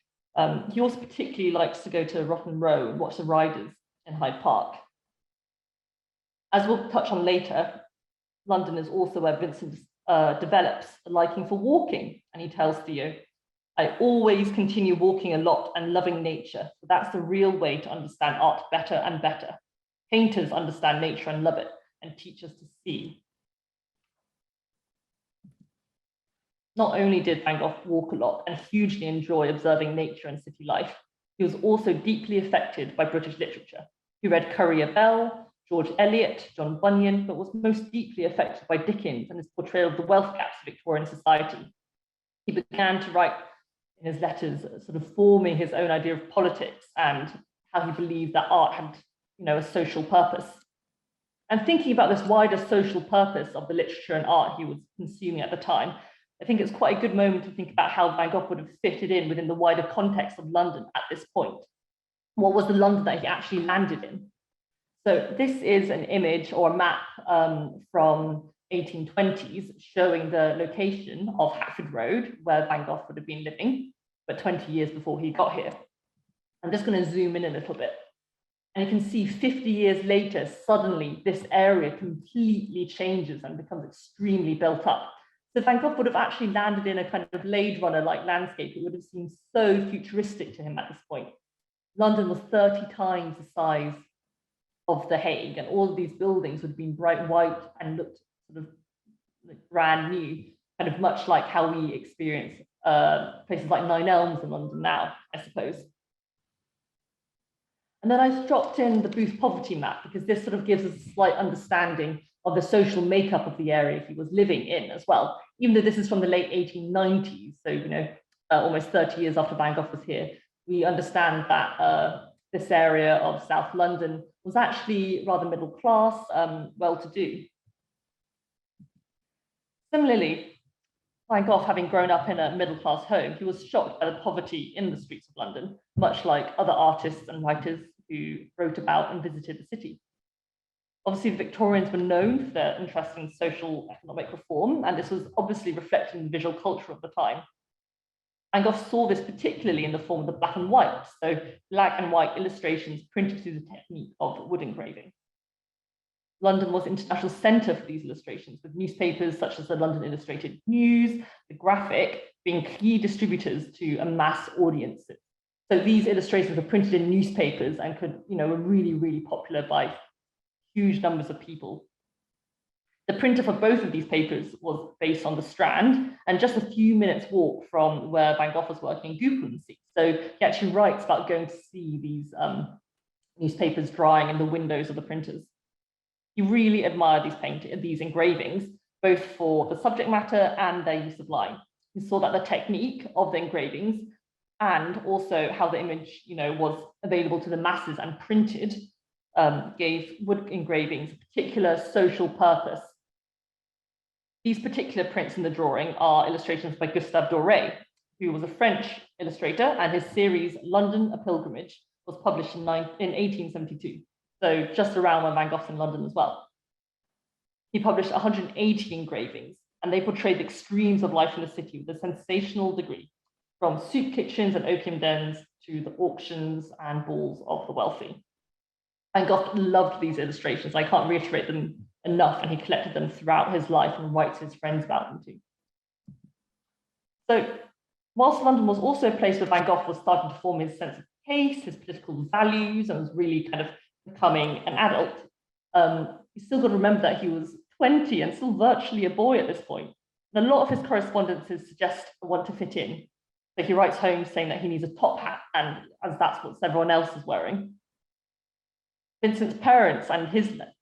He also particularly likes to go to Rotten Row and watch the riders in Hyde Park. As we'll touch on later, London is also where Vincent develops a liking for walking, and he tells Theo, "I always continue walking a lot and loving nature. So that's the real way to understand art better and better. Painters understand nature and love it and teach us to see." Not only did Van Gogh walk a lot and hugely enjoy observing nature and city life, he was also deeply affected by British literature. He read Currier Bell, George Eliot, John Bunyan, but was most deeply affected by Dickens and his portrayal of the wealth gaps of Victorian society. He began to write in his letters, sort of forming his own idea of politics and how he believed that art had, a social purpose. And thinking about this wider social purpose of the literature and art he was consuming at the time, I think it's quite a good moment to think about how Van Gogh would have fitted in within the wider context of London at this point. What was the London that he actually landed in? So this is an image or a map from 1820s showing the location of Hatfield Road, where Van Gogh would have been living, but 20 years before he got here. I'm just going to zoom in a little bit. And you can see 50 years later, suddenly this area completely changes and becomes extremely built up. So Van Gogh would have actually landed in a kind of Blade Runner-like landscape. It would have seemed so futuristic to him at this point. London was 30 times the size of The Hague, and all of these buildings would have been bright white and looked sort of like brand new, kind of much like how we experience places like Nine Elms in London now, I suppose. And then I dropped in the Booth poverty map because this sort of gives us a slight understanding of the social makeup of the area he was living in as well. Even though this is from the late 1890s, so almost 30 years after Van Gogh was here, we understand that this area of South London was actually rather middle class, well-to-do. Similarly, Van Gogh, having grown up in a middle-class home, he was shocked by the poverty in the streets of London, much like other artists and writers who wrote about and visited the city. Obviously, the Victorians were known for their interest in social economic reform, and this was obviously reflected in the visual culture of the time. Van Gogh saw this particularly in the form of the black and white, so black and white illustrations printed through the technique of wood engraving. London was the international centre for these illustrations, with newspapers such as the London Illustrated News, the Graphic, being key distributors to a mass audience. So these illustrations were printed in newspapers and were really, really popular by huge numbers of people. The printer for both of these papers was based on the Strand, and just a few minutes walk from where Van Gogh was working in Guggenheim. So he actually writes about going to see these newspapers drying in the windows of the printers. He really admired these engravings, both for the subject matter and their use of line. He saw that the technique of the engravings and also how the image, was available to the masses and printed, gave wood engravings a particular social purpose. These particular prints in the drawing are illustrations by Gustave Doré, who was a French illustrator, and his series London, a Pilgrimage was published in 1872. So just around when Van Gogh's in London as well. He published 180 engravings, and they portrayed the extremes of life in the city with a sensational degree, from soup kitchens and opium dens to the auctions and balls of the wealthy. Van Gogh loved these illustrations. I can't reiterate them enough, and he collected them throughout his life and writes to his friends about them too. So whilst London was also a place where Van Gogh was starting to form his sense of taste, his political values, and was really kind of becoming an adult, you still got to remember that he was 20 and still virtually a boy at this point. And a lot of his correspondences suggest a want to fit in. So he writes home saying that he needs a top hat, and as that's what everyone else is wearing. Vincent's parents and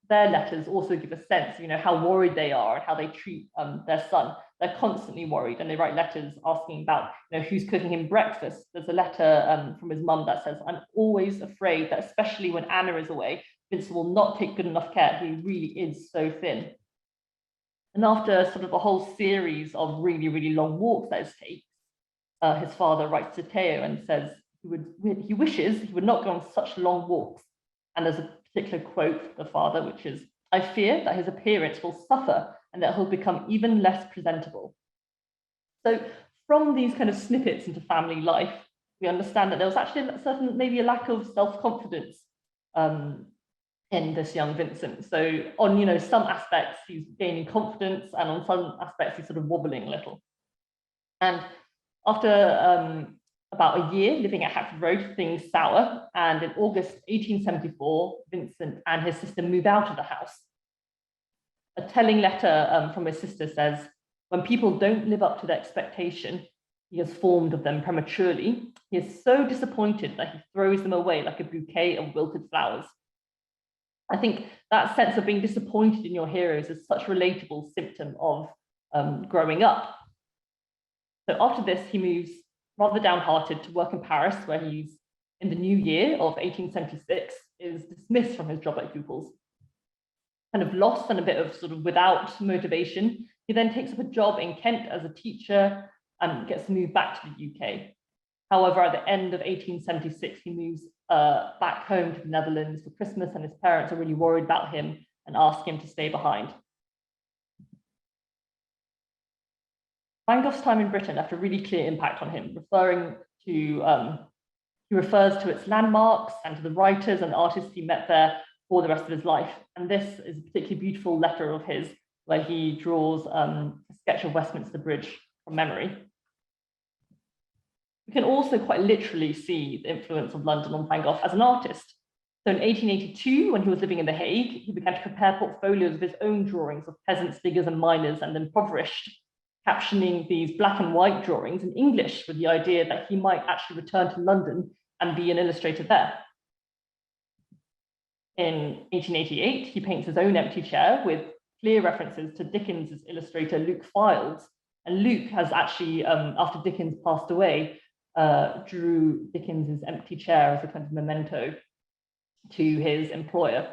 their letters also give a sense, how worried they are and how they treat their son. They're constantly worried, and they write letters asking about, who's cooking him breakfast. There's a letter from his mum that says, "I'm always afraid that, especially when Anna is away, Vincent will not take good enough care. He really is so thin." And after sort of a whole series of really, really long walks that it takes, his father writes to Theo and says he wishes he would not go on such long walks. And there's a particular quote from the father, which is, "I fear that his appearance will suffer and that he'll become even less presentable." So from these kind of snippets into family life, we understand that there was actually maybe a lack of self-confidence in this young Vincent. So on, some aspects, he's gaining confidence, and on some aspects, he's sort of wobbling a little. And after about a year living at Hackford Road, things sour, and in August 1874, Vincent and his sister move out of the house. A telling letter from his sister says, "When people don't live up to their expectation he has formed of them prematurely, he is so disappointed that he throws them away like a bouquet of wilted flowers." I think that sense of being disappointed in your heroes is such a relatable symptom of growing up. So after this, he moves rather downhearted to work in Paris, where he's, in the new year of 1876, is dismissed from his job at Courtauld. Kind of lost and a bit of sort of without motivation, he then takes up a job in Kent as a teacher and gets moved back to the UK. However, at the end of 1876, he moves back home to the Netherlands for Christmas, and his parents are really worried about him and ask him to stay behind. Van Gogh's time in Britain left a really clear impact on him, he refers to its landmarks and to the writers and artists he met there for the rest of his life. And this is a particularly beautiful letter of his, where he draws a sketch of Westminster Bridge from memory. We can also quite literally see the influence of London on Van Gogh as an artist. So in 1882, when he was living in The Hague, he began to prepare portfolios of his own drawings of peasants, diggers, and miners, and the impoverished, captioning these black and white drawings in English with the idea that he might actually return to London and be an illustrator there. In 1888, he paints his own empty chair with clear references to Dickens's illustrator Luke Fildes. And Luke has actually, after Dickens passed away, drew Dickens's empty chair as a kind of memento to his employer.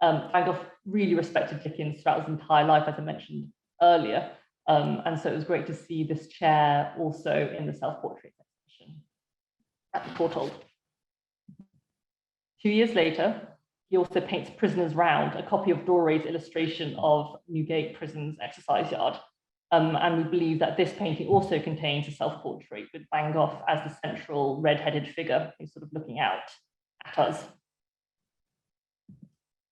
Van Gogh really respected Dickens throughout his entire life, as I mentioned earlier. And so it was great to see this chair also in the self-portrait exhibition at the Courtauld. 2 years later, he also paints Prisoners Round, a copy of Doré's illustration of Newgate Prison's exercise yard. And we believe that this painting also contains a self-portrait with Van Gogh as the central red-headed figure who's sort of looking out at us.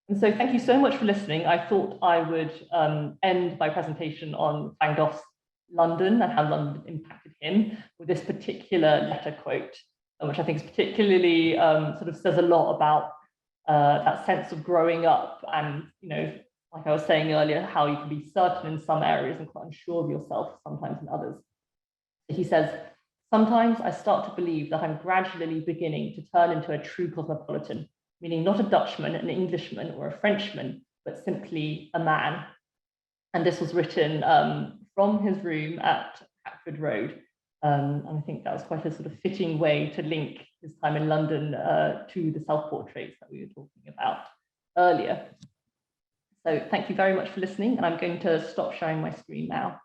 And so thank you so much for listening. I thought I would end my presentation on Van Gogh's London and how London impacted him with this particular letter quote, which I think is particularly sort of says a lot about that sense of growing up and, you know, like I was saying earlier, how you can be certain in some areas and quite unsure of yourself sometimes in others. He says, sometimes I start to believe that I'm gradually beginning to turn into a true cosmopolitan, meaning not a Dutchman, an Englishman, or a Frenchman, but simply a man. And this was written from his room at Hackford Road. And I think that was quite a sort of fitting way to link his time in London to the self-portraits that we were talking about earlier. So thank you very much for listening, and I'm going to stop sharing my screen now.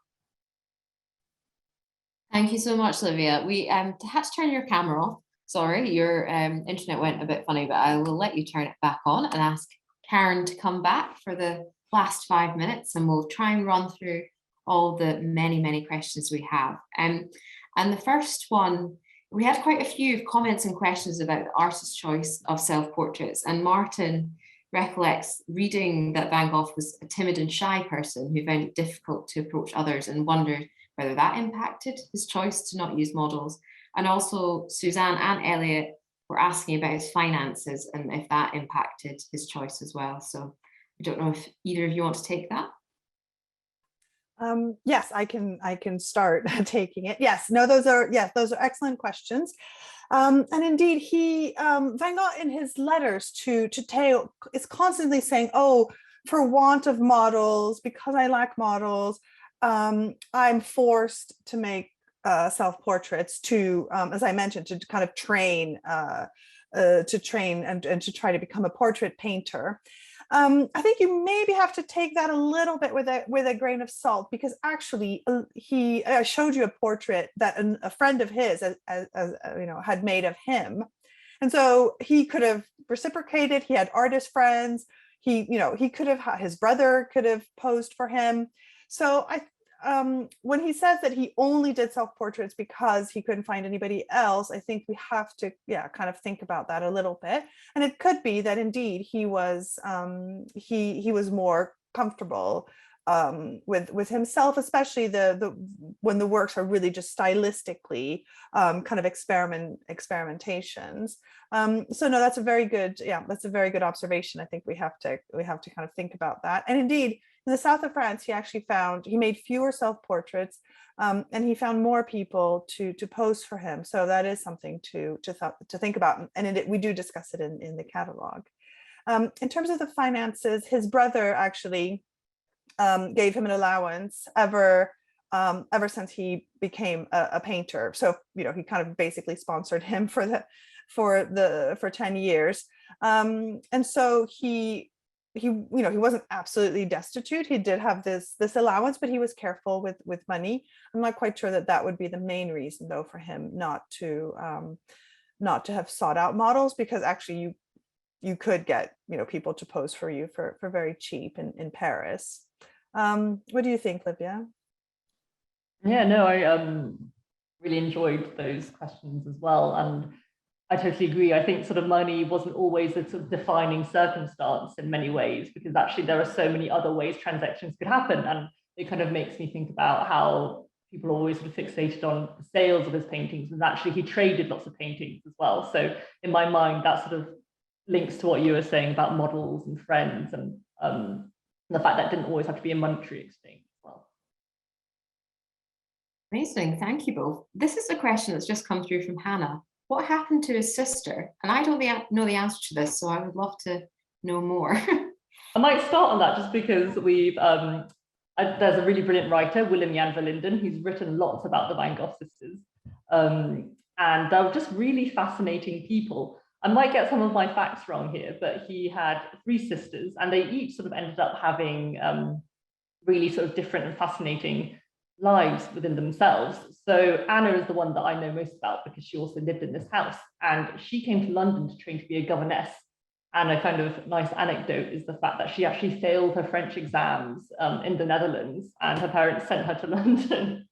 Thank you so much, Olivia. We had to turn your camera off. Sorry, your internet went a bit funny, but I will let you turn it back on and ask Karen to come back for the last 5 minutes, and we'll try and run through all the many questions we have. And the first one, we had quite a few comments and questions about the artist's choice of self-portraits, and Martin recollects reading that Van Gogh was a timid and shy person who found it difficult to approach others and wondered whether that impacted his choice to not use models. And also Suzanne and Elliot were asking about his finances and if that impacted his choice as well. So I don't know if either of you want to take that. Yes, I can start taking it. Yes, no, those are excellent questions. And indeed, Van Gogh in his letters to Theo is constantly saying, oh, for want of models, because I lack models, I'm forced to make self-portraits to, as I mentioned, to kind of train and to try to become a portrait painter. I think you maybe have to take that a little bit with a grain of salt, because actually I showed you a portrait that a friend of his, as you know, had made of him, and so he could have reciprocated. He had artist friends. He could have, his brother could have posed for him. So when he says that he only did self-portraits because he couldn't find anybody else, I think we have to, kind of think about that a little bit. And it could be that indeed he was more comfortable with himself, especially when the works are really just stylistically kind of experimentations. So no, that's a very good observation. I think we have to kind of think about that. And indeed, in the south of France, he made fewer self-portraits, and he found more people to pose for him. So that is something to think about, and we do discuss it in the catalog. In terms of the finances, his brother actually gave him an allowance ever since he became a painter. So he kind of basically sponsored him for 10 years, and so he wasn't absolutely destitute. He did have this allowance, but he was careful with money. I'm not quite sure that would be the main reason, though, for him not to have sought out models, because actually you could get people to pose for you for very cheap in Paris. What do you think, Livia? Yeah, no, I really enjoyed those questions as well, and I totally agree. I think sort of money wasn't always a sort of defining circumstance in many ways, because actually there are so many other ways transactions could happen. And it kind of makes me think about how people are always sort of fixated on the sales of his paintings, and actually he traded lots of paintings as well. So in my mind, that sort of links to what you were saying about models and friends, and the fact that it didn't always have to be a monetary exchange as well. Amazing, thank you both. This is a question that's just come through from Hannah. What happened to his sister? And I don't know the answer to this, so I would love to know more. I might start on that just because we've, there's a really brilliant writer, Willem Jan van Linden, who's written lots about the Van Gogh sisters. And they're just really fascinating people. I might get some of my facts wrong here, but he had 3 sisters, and they each sort of ended up having really sort of different and fascinating lives within themselves. So Anna is the one that I know most about, because she also lived in this house, and she came to London to train to be a governess. And a kind of nice anecdote is the fact that she actually failed her French exams in the Netherlands, and her parents sent her to London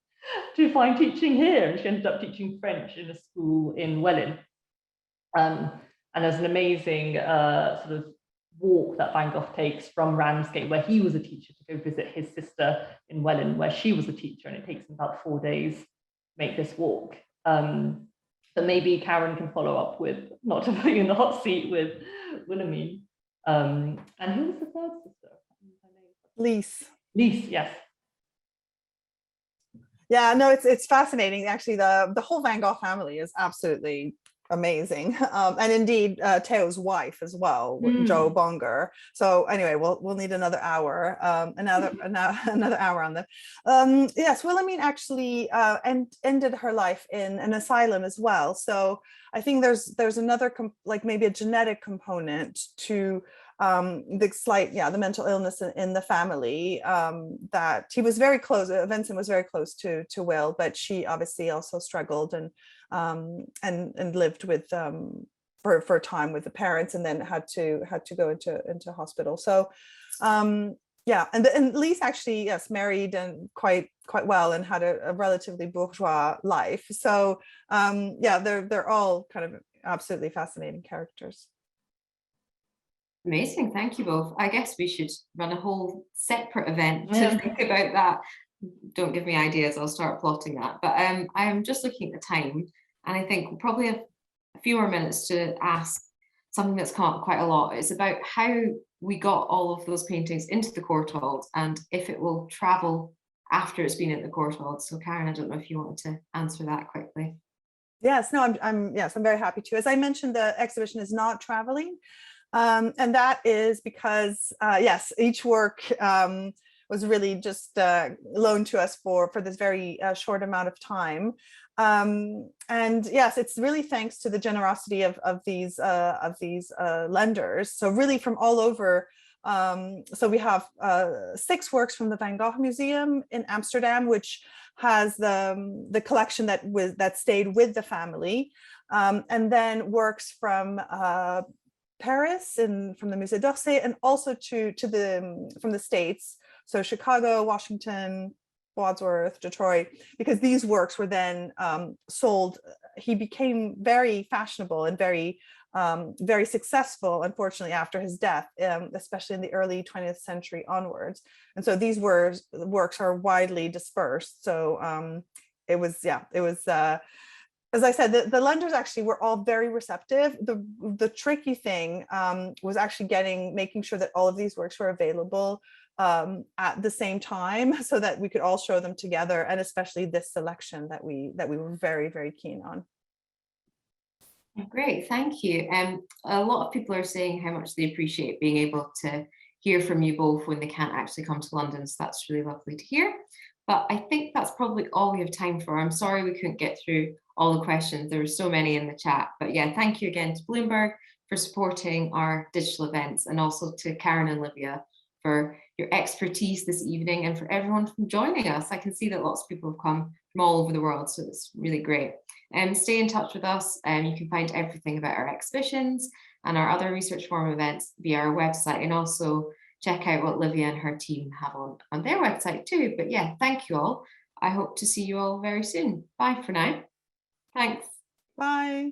to find teaching here, and she ended up teaching French in a school in Welwyn. And there's an amazing sort of walk that Van Gogh takes from Ramsgate, where he was a teacher, to go visit his sister in Welwyn, where she was a teacher, and it takes him about 4 days to make this walk. But maybe Karen can follow up with, not to put you in the hot seat, with Wilhelmine. And who was the third sister? Lise. Lise, yes. Yeah, no, it's fascinating. Actually, the whole Van Gogh family is absolutely amazing, and indeed Theo's wife as well, Jo Bonger. So anyway, we'll need another hour, another hour on that. Yes, Wilhelmine actually ended her life in an asylum as well. So I think there's another like maybe a genetic component to the mental illness in the family, that he was very close. Vincent was very close to Will, but she obviously also struggled and lived with for a time with the parents, and then had to go into hospital. So yeah, and Lise actually, yes, married and quite well, and had a relatively bourgeois life. So yeah, they're all kind of absolutely fascinating characters. Amazing, thank you both. I guess we should run a whole separate event to think about that. Don't give me ideas, I'll start plotting that. But I'm just looking at the time, and I think probably a few more minutes to ask something that's come up quite a lot. It's about how we got all of those paintings into the Courtauld, and if it will travel after it's been at the Courtauld. So Karen, I don't know if you wanted to answer that quickly. Yes, no, I'm very happy to. As I mentioned, the exhibition is not traveling. And that is because, yes, each work was really just loaned to us for this very short amount of time. And yes, it's really thanks to the generosity of these lenders. So really from all over. So we have 6 works from the Van Gogh Museum in Amsterdam, which has the collection that stayed with the family, and then works from Paris and from the Musée d'Orsay, and also from the States, so Chicago, Washington, Wadsworth, Detroit, because these works were then sold. He became very fashionable and very successful, unfortunately, after his death, especially in the early 20th century onwards. And so these works are widely dispersed. So it was as I said, the lenders actually were all very receptive. The tricky thing was actually making sure that all of these works were available at the same time, so that we could all show them together, and especially this selection that we were very, very keen on. Great, thank you. A lot of people are saying how much they appreciate being able to hear from you both when they can't actually come to London, so that's really lovely to hear. But I think that's probably all we have time for. I'm sorry we couldn't get through all the questions. There were so many in the chat. But yeah, thank you again to Bloomberg for supporting our digital events, and also to Karen and Livia for your expertise this evening, and for everyone from joining us. I can see that lots of people have come from all over the world, so it's really great. Stay in touch with us, and you can find everything about our exhibitions and our other Research Forum events via our website, and also check out what Livia and her team have on their website too. But yeah, thank you all. I hope to see you all very soon. Bye for now. Thanks. Bye.